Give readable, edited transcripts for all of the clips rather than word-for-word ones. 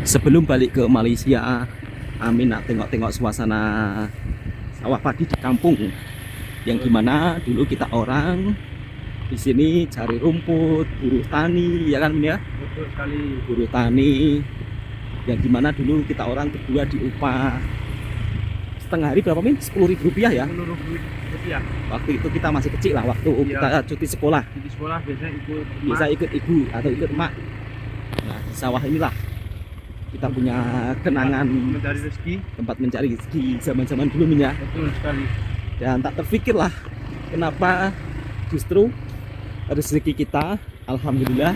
Sebelum balik ke Malaysia, Amin nak tengok-tengok suasana sawah padi di kampung. Yang dimana dulu kita orang di sini cari rumput, buruh tani, ya kan Min ya? Betul sekali. Buruh tani. Yang dimana dulu kita orang berdua diupah setengah hari berapa Min? 10.000 rupiah ya? 10.000 rupiah. Waktu itu kita masih kecil lah, waktu Iya. kita cuti sekolah. Di sekolah biasanya ikut Biasa ikut ibu atau ikut emak. Nah di sawah inilah kita punya kenangan mencari rezeki. tempat mencari rezeki zaman-zaman dulu Min ya. Betul sekali. Dan tak terpikir lah kenapa justru rezeki kita alhamdulillah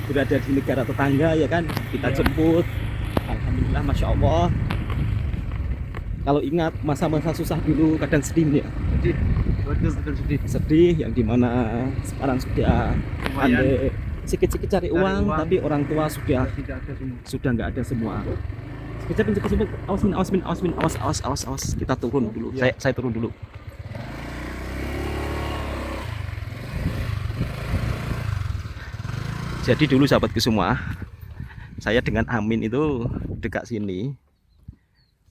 berada di negara tetangga ya kan, kita Ya. jemput alhamdulillah, masya Allah. Kalau ingat masa-masa susah dulu kadang sedih Min ya, Sedih. Betul sedih. sedih yang dimana sekarang sudah Lumayan. pandai sikit-sikit cari uang, tapi orang tua sudah Tidak ada semua. nggak ada semua. Sekejap, awas Min, awas, kita turun dulu. Ya. Saya turun dulu. Jadi dulu sahabatku semua, saya dengan Amin itu dekat sini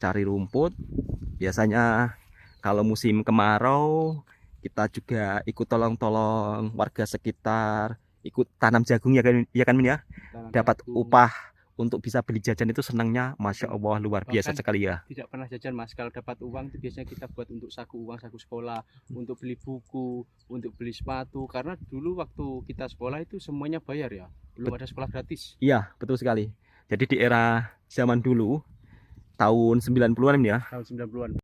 cari rumput. Biasanya kalau musim kemarau kita juga ikut tolong-tolong warga sekitar, ikut tanam jagung ya kan Min ya. Dapat upah untuk bisa beli jajan itu senangnya masya Allah luar biasa Bahkan sekali ya. tidak pernah jajan Mas. Kalau dapat uang itu biasanya kita buat untuk saku uang, saku sekolah, untuk beli buku, untuk beli sepatu. Karena dulu waktu kita sekolah itu semuanya bayar ya, belum ada sekolah gratis. Iya betul sekali. Jadi di era zaman dulu tahun 90-an ya, Tahun 90-an.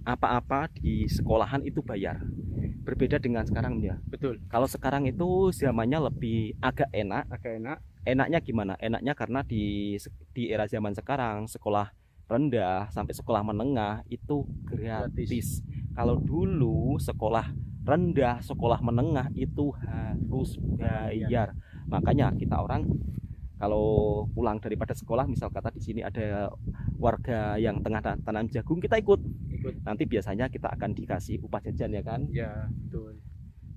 apa-apa di sekolahan itu bayar. Berbeda dengan sekarang ya. Betul. Kalau sekarang itu zamannya lebih agak enak. Agak enak. Enaknya gimana? Enaknya karena di era zaman sekarang sekolah rendah sampai sekolah menengah itu gratis. Kalau dulu sekolah rendah, sekolah menengah itu harus bayar. Makanya kita orang kalau pulang daripada sekolah, misal kata di sini ada warga yang tengah tanam jagung, kita ikut. Nanti biasanya kita akan dikasih upah jajan ya kan? Ya, betul.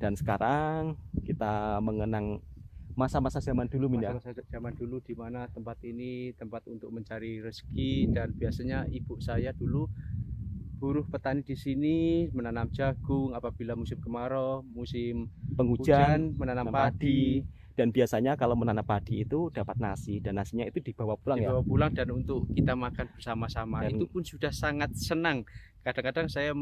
Dan sekarang kita mengenang masa-masa zaman dulu Min ya. Masa-masa zaman dulu di mana tempat ini tempat untuk mencari rezeki, dan biasanya ibu saya dulu buruh petani di sini menanam jagung apabila musim kemarau, musim Penghujan, hujan menanam padi. Dan biasanya kalau menanam padi itu dapat nasi, dan nasinya itu dibawa pulang ya. Dibawa pulang dan untuk kita makan bersama-sama. Dan itu pun sudah sangat senang. Kadang-kadang saya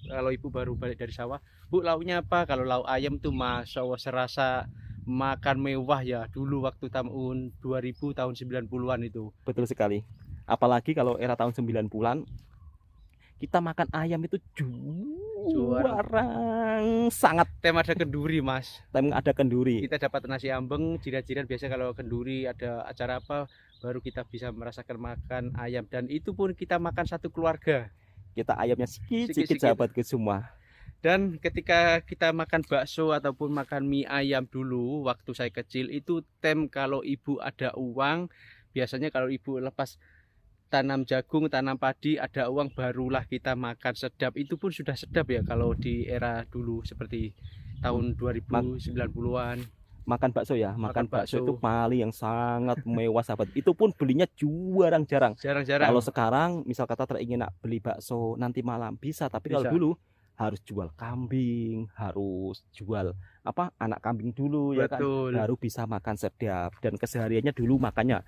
kalau ibu baru balik dari sawah, Bu lauknya apa? Kalau lauk ayam tuh masya Allah serasa makan mewah ya dulu waktu tahun 2000, tahun 90-an itu. betul sekali. Apalagi kalau era tahun 90-an kita makan ayam itu juarang sangat. Tem ada kenduri Mas. Tem ada kenduri. Kita dapat nasi ambeng, jiran-jiran biasa kalau kenduri ada acara apa baru kita bisa merasakan makan ayam, dan itu pun kita makan satu keluarga. Kita ayamnya sikit-sikit sahabatku semua. Dan ketika kita makan bakso ataupun makan mie ayam dulu waktu saya kecil itu kalau ibu ada uang, biasanya kalau ibu lepas tanam jagung, tanam padi ada uang barulah kita makan sedap. Itu pun sudah sedap ya kalau di era dulu seperti tahun 2090-an. Makan bakso ya, makan bakso itu paling yang sangat mewah sahabat. Itu pun belinya jarang-jarang. Kalau sekarang misal kata teringin nak beli bakso nanti malam bisa, tapi kalau dulu harus jual kambing, harus jual anak kambing dulu. Betul. Ya kan, baru bisa makan sedap. Dan kesehariannya dulu makannya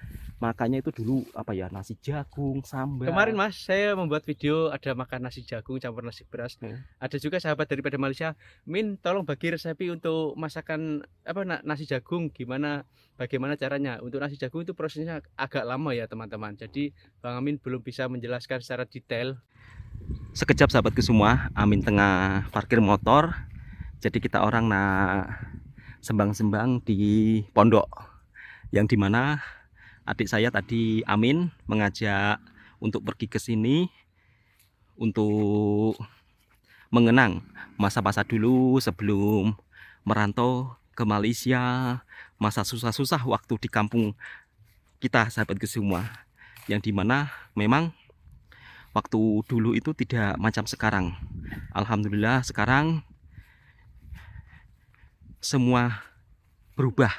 itu dulu nasi jagung, sambal. Kemarin Mas saya membuat video ada makan nasi jagung campur nasi beras. Ada juga sahabat daripada Malaysia, Min tolong bagi resep untuk masakan nasi jagung, bagaimana caranya. Untuk nasi jagung itu prosesnya agak lama ya teman-teman, jadi Bang Amin belum bisa menjelaskan secara detail. Sekejap sahabatku semua, Amin tengah parkir motor. Jadi kita orang sembang-sembang di pondok, yang dimana adik saya tadi Amin mengajak untuk pergi ke sini untuk mengenang masa-masa dulu sebelum merantau ke Malaysia, masa susah-susah waktu di kampung kita sahabatku semua, yang dimana memang waktu dulu itu tidak macam sekarang. Alhamdulillah sekarang semua berubah,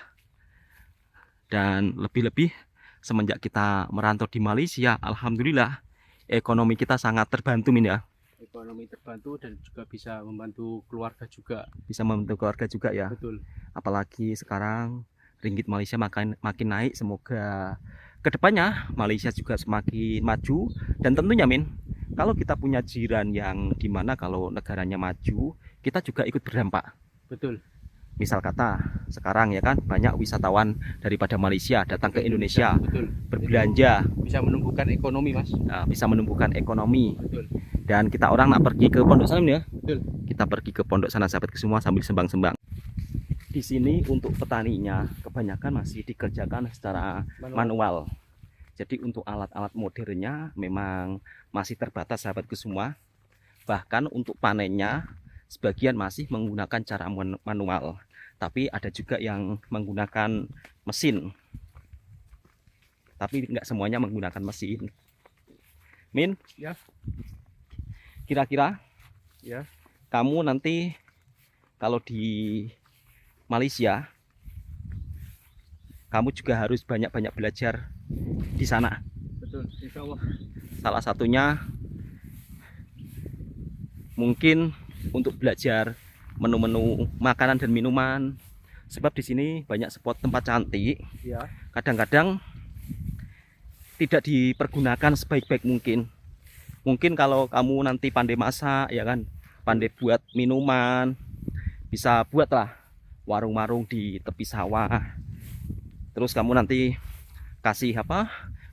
dan lebih-lebih semenjak kita merantau di Malaysia, alhamdulillah ekonomi kita sangat terbantu Min ya. Ekonomi terbantu dan juga bisa membantu keluarga juga. Bisa membantu keluarga juga ya. Betul. Apalagi sekarang ringgit Malaysia makin naik. Semoga kedepannya Malaysia juga semakin maju. Dan tentunya Min, kalau kita punya jiran yang dimana kalau negaranya maju, kita juga ikut berdampak. Betul. Misal kata sekarang ya kan banyak wisatawan daripada Malaysia datang ke Indonesia. Betul. Berbelanja, Bisa menumbuhkan ekonomi Mas. bisa menumbuhkan ekonomi. Betul. Dan kita orang nak pergi ke pondok sana ya. Betul. Kita pergi ke pondok sana sahabatku semua sambil sembang-sembang. Di sini untuk petaninya kebanyakan masih dikerjakan secara manual. Jadi untuk alat-alat modernnya memang masih terbatas sahabatku semua. Bahkan untuk panennya sebagian masih menggunakan cara manual, tapi ada juga yang menggunakan mesin. Tapi nggak semuanya menggunakan mesin. Min, ya. Kira-kira, ya, kamu nanti kalau di Malaysia, kamu juga harus banyak-banyak belajar di sana. Betul, insya Allah. Salah satunya mungkin untuk belajar menu-menu makanan dan minuman, sebab di sini banyak spot tempat cantik. Ya. Kadang-kadang tidak dipergunakan sebaik-baik mungkin. Mungkin kalau kamu nanti pandai masak, ya kan, pandai buat minuman, bisa buatlah warung-warung di tepi sawah. Terus kamu nanti kasih apa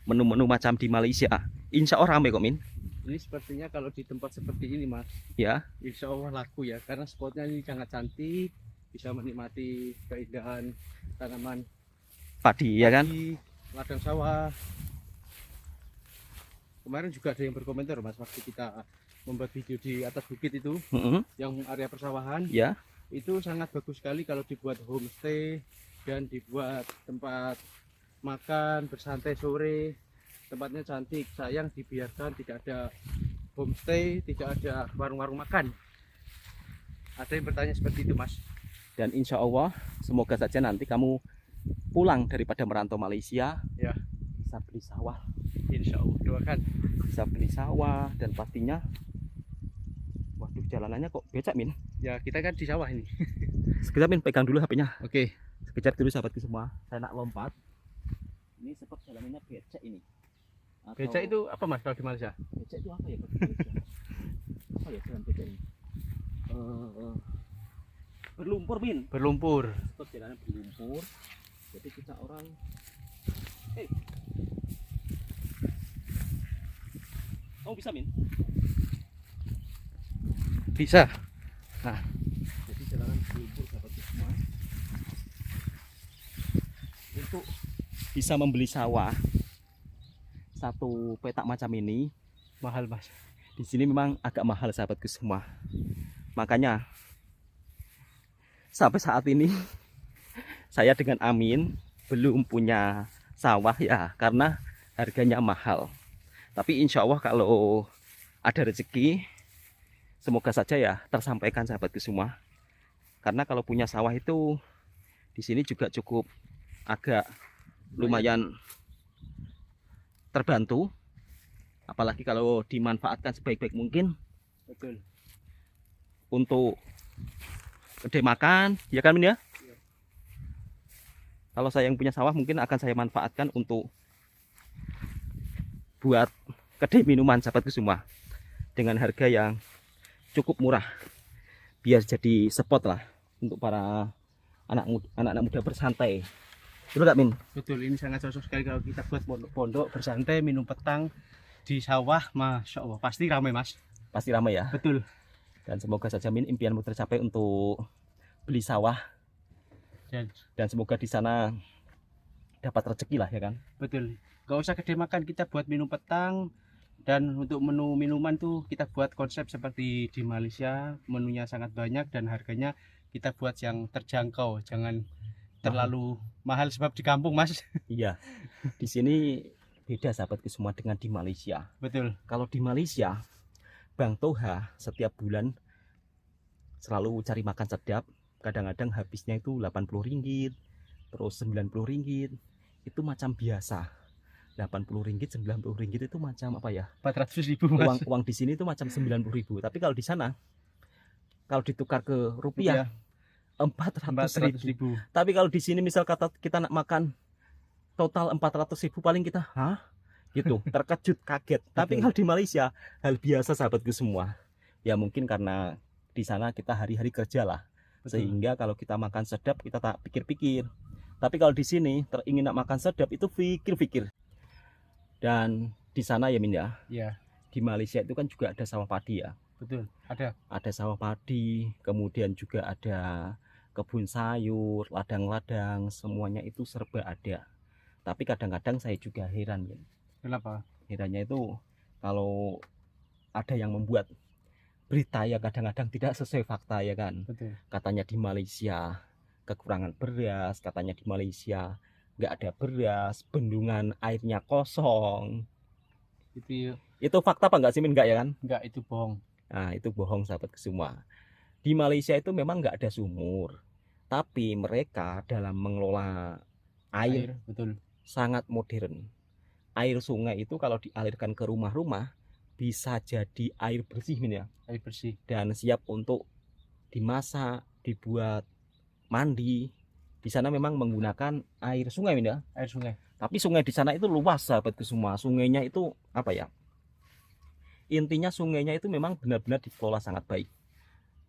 menu-menu macam di Malaysia. Insya Allah ramai kok Min. Ini sepertinya kalau di tempat seperti ini Mas, Ya, insya Allah laku ya, karena spotnya ini sangat cantik, bisa menikmati keindahan tanaman padi ya kan. ladang sawah. Kemarin juga ada yang berkomentar Mas, waktu kita membuat video di atas bukit itu, yang area persawahan, Ya, itu sangat bagus sekali kalau dibuat homestay dan dibuat tempat makan bersantai sore. Tempatnya cantik, sayang dibiarkan tidak ada homestay, tidak ada warung-warung makan. Ada yang bertanya seperti itu Mas. dan insya Allah semoga saja nanti kamu pulang daripada merantau Malaysia, Ya, bisa beli sawah, insya Allah, doakan. bisa beli sawah. Dan pastinya, waduh jalanannya kok becak Min. Ya, kita kan di sawah ini. Sekejap Min, pegang dulu HP-nya. Oke. Sekejap dulu sahabatku semua, saya nak lompat. Ini seperti jalanannya becak ini. Becak itu apa Mas kalau di Malaysia? Becak itu apa ya? Apa ya jalan becak ini? Berlumpur Min. Berlumpur. Seperti jalannya berlumpur. Jadi kita orang kamu bisa Min? Bisa. Jadi jalanan berlumpur sahabatku semua. Untuk bisa membeli sawah satu petak macam ini Mahal Mas. di sini memang agak mahal sahabatku semua. Makanya sampai saat ini saya dengan Amin belum punya sawah ya, karena harganya mahal. Tapi insya Allah kalau ada rezeki, semoga saja ya tersampaikan sahabatku semua. Karena kalau punya sawah itu di sini juga cukup agak lumayan terbantu, apalagi kalau dimanfaatkan sebaik-baik mungkin. Betul. Untuk kedai makan, ya kan Min ya? Iya. Kalau saya yang punya sawah mungkin akan saya manfaatkan untuk buat kedai minuman sahabatku semua, dengan harga yang cukup murah, biar jadi spot lah untuk para anak-anak muda bersantai. Betul gak Min? Betul, ini sangat cocok sekali kalau kita buat pondok bersantai, minum petang di sawah. Masya Allah, pasti ramai Mas. Pasti ramai ya. Betul. Dan semoga saja Min impianmu tercapai untuk beli sawah. Dan semoga di sana dapat rezeki lah ya kan. Betul. Gak usah kedai makan, kita buat minum petang. Dan untuk menu minuman tuh kita buat konsep seperti di Malaysia. Menunya sangat banyak dan harganya kita buat yang terjangkau. Jangan terlalu mahal sebab di kampung Mas. Iya. Di sini beda sahabatku semua dengan di Malaysia. Betul. Kalau di Malaysia, Bang Toha setiap bulan selalu cari makan sedap. Kadang-kadang habisnya itu 80 ringgit, terus 90 ringgit. Itu macam biasa. 80 ringgit, 90 ringgit itu macam apa ya? 400.000 Mas. Uang di sini itu macam 90.000. Tapi kalau di sana kalau ditukar ke rupiah 400.000. 400.000. Tapi kalau di sini misal kata kita nak makan total 400.000 paling kita gitu terkejut kaget. Tapi kalau di Malaysia hal biasa sahabatku semua. Ya mungkin karena di sana kita hari-hari kerja lah. Betul. Sehingga kalau kita makan sedap kita tak pikir-pikir. Tapi kalau di sini ingin nak makan sedap itu pikir-pikir. Dan di sana ya Min ya. Ya, Di Malaysia itu kan juga ada sawah padi ya. betul. Ada sawah padi, kemudian juga ada kebun sayur, ladang-ladang, semuanya itu serba ada. Tapi kadang-kadang saya juga heran ya. Kenapa? Herannya itu kalau ada yang membuat berita ya kadang-kadang tidak sesuai fakta ya kan. Betul. Katanya di Malaysia kekurangan beras, katanya di Malaysia nggak ada beras, bendungan airnya kosong. Itu fakta apa enggak sih Min? Enggak ya kan? Enggak, itu bohong. Nah itu bohong sahabat semua. Di Malaysia itu memang nggak ada sumur, tapi mereka dalam mengelola air Betul. sangat modern. Air sungai itu kalau dialirkan ke rumah-rumah bisa jadi air bersih Min ya. Air bersih. Dan siap untuk dimasak, dibuat mandi. Di sana memang menggunakan air sungai Min ya. Air sungai. Tapi sungai di sana itu luas sahabatku semua. Sungainya itu apa ya? Intinya sungainya itu memang benar-benar dikelola sangat baik.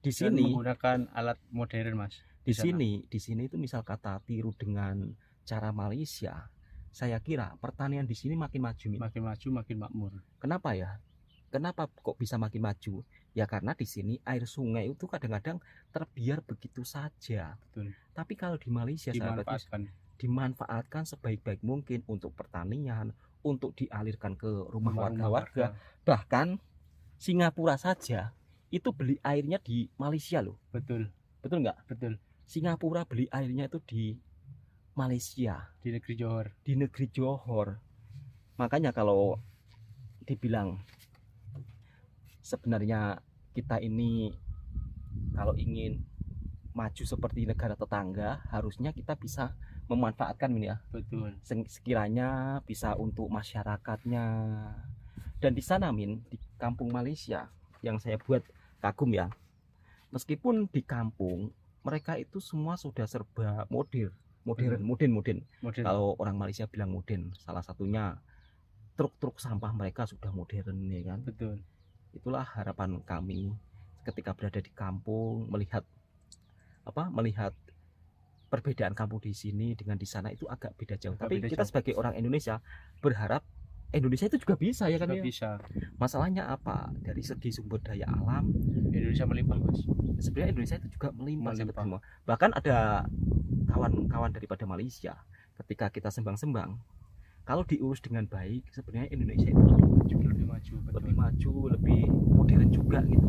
Di Dan sini menggunakan alat modern Mas. di sini itu misal kata tiru dengan cara Malaysia, saya kira pertanian di sini makin maju Min. Makin maju makin makmur. Kenapa ya? Kenapa kok bisa makin maju? Ya karena di sini air sungai itu kadang-kadang terbiar begitu saja. Betul. Tapi kalau di Malaysia sahabat, dimanfaatkan sebaik-baik mungkin untuk pertanian, untuk dialirkan ke rumah warga-warga. Bahkan Singapura saja itu beli airnya di Malaysia loh. Betul. Betul nggak? Betul. Singapura beli airnya itu di Malaysia, Di negeri Johor. di negeri Johor. Makanya kalau dibilang sebenarnya kita ini kalau ingin maju seperti negara tetangga, harusnya kita bisa memanfaatkan ini ya. Betul. Sekiranya bisa untuk masyarakatnya. Dan di sana Min, di kampung Malaysia yang saya buat kagum ya. Meskipun di kampung mereka itu semua sudah serba modern. Kalau orang Malaysia bilang modern, salah satunya truk-truk sampah mereka sudah modern ya kan. Betul. Itulah harapan kami ketika berada di kampung, melihat perbedaan kampung di sini dengan di sana itu agak beda jauh. Tapi kita sebagai orang Indonesia berharap Indonesia itu juga bisa ya kan ya. Bisa. Masalahnya apa? Dari segi sumber daya alam Indonesia melimpah Mas. Sebenarnya Indonesia itu juga melimpah. Semua. Bahkan ada kawan-kawan daripada Malaysia ketika kita sembang-sembang, kalau diurus dengan baik sebenarnya Indonesia itu lebih maju, lebih maju, lebih modern juga gitu.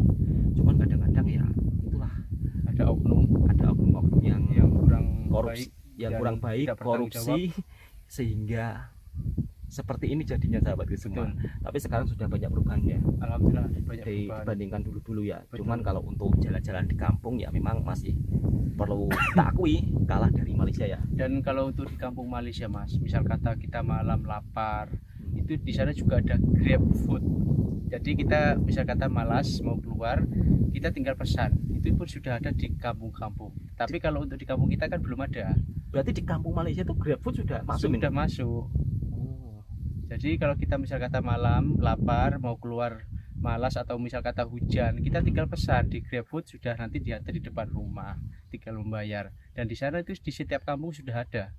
Cuman kadang-kadang ya itulah ada oknum-oknum yang kurang korupsi, baik, kurang baik, korupsi sehingga seperti ini jadinya sahabat semua. Tapi sekarang sudah banyak perubahan ya. Alhamdulillah banyak perubahan. Dibandingkan dulu-dulu ya. Betul. Cuman kalau untuk jalan-jalan di kampung ya memang masih perlu tak akui kalah dari Malaysia ya. Dan kalau untuk di kampung Malaysia Mas, misal kata kita malam lapar, itu di sana juga ada Grab Food. Jadi kita misal kata malas mau keluar, kita tinggal pesan. Itu pun sudah ada di kampung-kampung. Tapi kalau untuk di kampung kita kan belum ada. Berarti di kampung Malaysia itu Grab Food sudah masuk? Sudah masuk. Jadi kalau kita misal kata malam lapar mau keluar malas atau misal kata hujan, kita tinggal pesan di GrabFood, sudah nanti diantar di depan rumah, tinggal membayar. Dan di sana itu di setiap kampung sudah ada.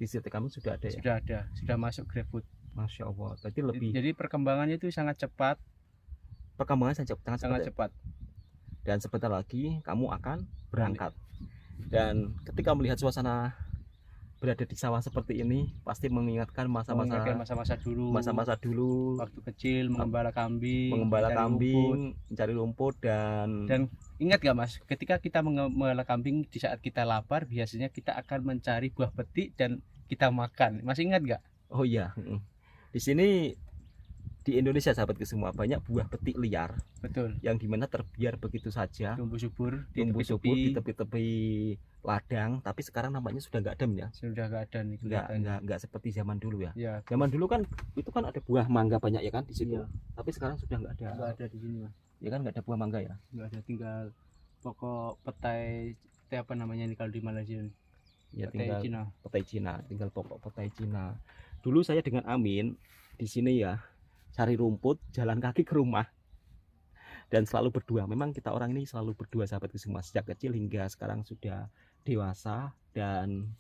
Di setiap kampung sudah ada ya? Sudah ada, sudah masuk GrabFood. Masya Allah. Berarti lebih. Jadi perkembangannya itu sangat cepat. Perkembangannya sangat cepat. Dan sebentar lagi kamu akan berangkat. Dan ketika melihat suasana berada di sawah seperti ini pasti mengingatkan masa-masa dulu waktu kecil mengembala kambing, mencari rumput dan ingat gak Mas, ketika kita mengembala kambing di saat kita lapar biasanya kita akan mencari buah petik dan kita makan. Masih ingat gak? Oh iya. Di sini di Indonesia sahabatku semua banyak buah petik liar Betul. yang dimana terbiar begitu saja, Tumbuh subur tumbuh subur di tepi-tepi. tepi-tepi ladang, tapi sekarang nampaknya sudah nggak ada ya. Sudah nggak ada nih kelihatannya. Nggak seperti zaman dulu ya. Ya, Zaman dulu kan itu kan ada buah mangga banyak ya kan di situ. Iya. Tapi sekarang sudah nggak nggak ada. ada di sini Mas. Ya kan nggak ada buah mangga ya. Nggak ada, tinggal pokok petai apa namanya ini kalau di Malaysia ini? Ya Petai tinggal Cina. petai Cina, tinggal pokok petai Cina. Dulu saya dengan Amin di sini ya cari rumput, jalan kaki ke rumah. Dan selalu berdua. Memang kita orang ini selalu berdua sahabatku semua sejak kecil hingga sekarang sudah dewasa, dan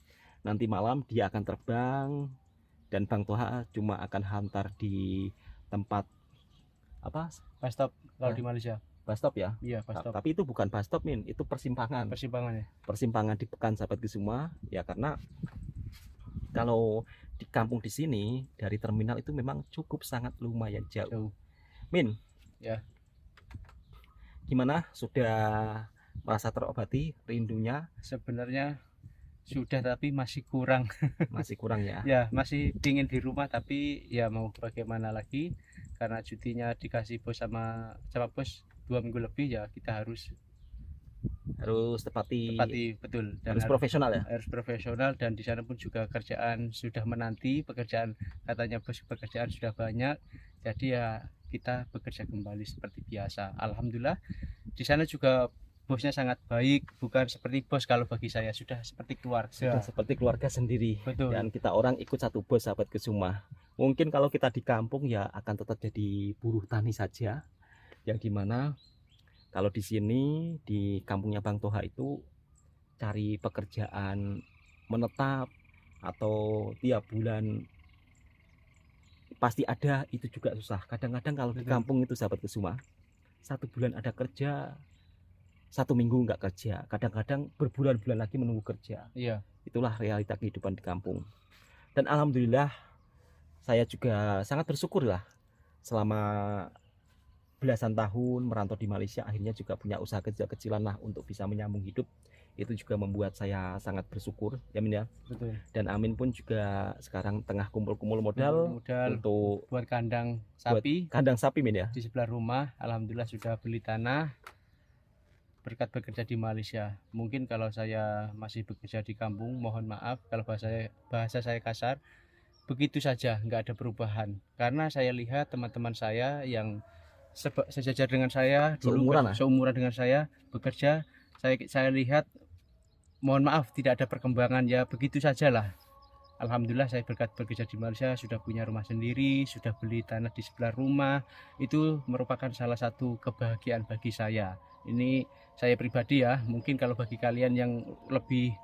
nanti malam dia akan terbang dan Bang Toha cuma akan hantar di tempat apa? Bus stop kalau Ya. di Malaysia. Bus stop ya. Iya, bus stop. Tapi itu bukan bus stop, Min, itu persimpangan. Persimpangan ya. Persimpangan di Pekan sahabatku semua ya, karena kalau di kampung di sini dari terminal itu memang cukup sangat lumayan jauh. Min, Ya. gimana, sudah merasa terobati rindunya? Sebenarnya sudah, tapi masih kurang. Masih kurang ya. Ya, masih pingin di rumah, tapi ya mau bagaimana lagi, karena cutinya dikasih bos sama bos 2 minggu lebih, ya kita harus Tepati betul, dan harus profesional ya. harus profesional. Dan di sana pun juga kerjaan sudah menanti, pekerjaan katanya bos, pekerjaan sudah banyak, jadi ya kita bekerja kembali seperti biasa. Alhamdulillah di sana juga bosnya sangat baik, bukan seperti bos, kalau bagi saya sudah seperti keluarga. Sudah seperti keluarga sendiri. Betul. Dan kita orang ikut satu bos sahabatku semua. Mungkin kalau kita di kampung ya akan tetap jadi buruh tani saja, yang dimana kalau di sini di kampungnya Bang Toha itu cari pekerjaan menetap atau tiap bulan pasti ada, itu juga susah. Kadang-kadang kalau di Betul. kampung itu sahabatku semua, 1 bulan ada kerja, 1 minggu nggak kerja, kadang-kadang berbulan-bulan lagi menunggu kerja. Iya. Itulah realita kehidupan di kampung. Dan alhamdulillah saya juga sangat bersyukur lah, selama belasan tahun merantau di Malaysia, akhirnya juga punya usaha kecil-kecilan lah untuk bisa menyambung hidup. Itu juga membuat saya sangat bersyukur ya, Min ya. Betul. Dan Amin pun juga sekarang tengah kumpul-kumpul modal untuk buat kandang sapi kandang sapi, Min ya. di sebelah rumah. Alhamdulillah sudah beli tanah berkat bekerja di Malaysia. Mungkin kalau saya masih bekerja di kampung, mohon maaf kalau bahasa saya kasar. Begitu saja, nggak ada perubahan. Karena saya lihat teman-teman saya yang sejajar dengan saya dulu, seumuran dengan saya bekerja, saya lihat, mohon maaf, tidak ada perkembangan, ya begitu sajalah. Alhamdulillah saya berkat bekerja di Malaysia sudah punya rumah sendiri, sudah beli tanah di sebelah rumah. Itu merupakan salah satu kebahagiaan bagi saya. Ini saya pribadi ya, mungkin kalau bagi kalian yang lebih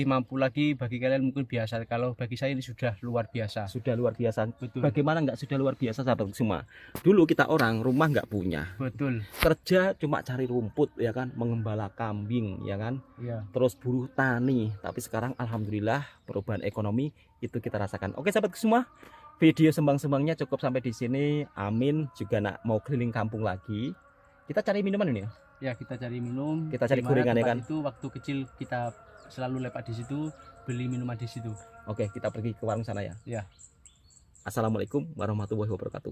mampu lagi, bagi kalian mungkin biasa. Kalau bagi saya ini sudah luar biasa. Sudah luar biasa. Betul. Bagaimana nggak sudah luar biasa sahabat semua? Dulu kita orang rumah nggak punya. Betul. Kerja cuma cari rumput ya kan, mengembala kambing ya kan. Iya. Terus buruh tani. Tapi sekarang alhamdulillah perubahan ekonomi itu kita rasakan. Oke sahabat semua, video sembang-sembangnya cukup sampai di sini. Amin juga mau keliling kampung lagi. Kita cari minuman ini ya. Ya, kita cari minum. Kita cari gorengan ya kan. Itu waktu kecil kita selalu lepak di situ, beli minuman di situ. Oke, kita pergi ke warung sana ya. Ya. Assalamualaikum warahmatullahi wabarakatuh.